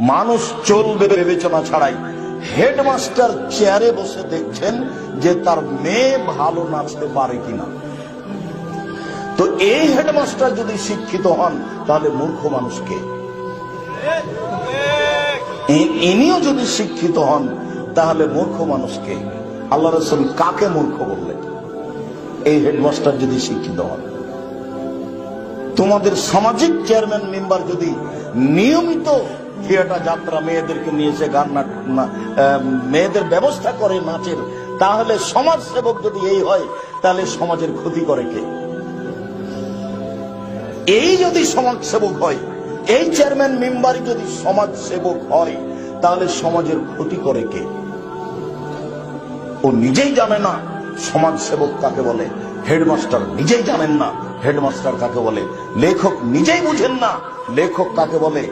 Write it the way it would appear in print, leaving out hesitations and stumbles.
মানুষ চলবে বিবেচনা ছাড়াই হেডমাস্টার চেয়ারে বসে দেখছেন যে তার মেয়ে ভালো নাচতে পারে কিনা। তো এই হেডমাস্টার যদি শিক্ষিত হন তাহলে মূর্খ মানুষকে, ইনিও যদি শিক্ষিত হন তাহলে মূর্খ মানুষকে। আল্লাহ রাসূল কাকে মূর্খ বললেন? এই হেডমাস্টার যদি শিক্ষিত হন। তোমাদের সামাজিক চেয়ারম্যান মেম্বার যদি নিয়মিত থিয়েটার যাত্রা মেয়েদেরকে নিয়ে এসে গান মেয়েদের ব্যবস্থা করে নাচের, তাহলে সমাজ সেবক যদি এই হয় তাহলে সমাজের ক্ষতি করে কে? এই যদি সমাজ সেবক হয়, এই চেয়ারম্যান মেম্বারই যদি সমাজ সেবক হয় তাহলে সমাজের ক্ষতি করে কে? ও নিজেই জানে না সমাজ সেবক কাকে বলে, হেডমাস্টার নিজেই জানেন না হেডমাস্টার কাকে বলে, লেখক নিজেই বুঝেন না লেখক কাকে বলে,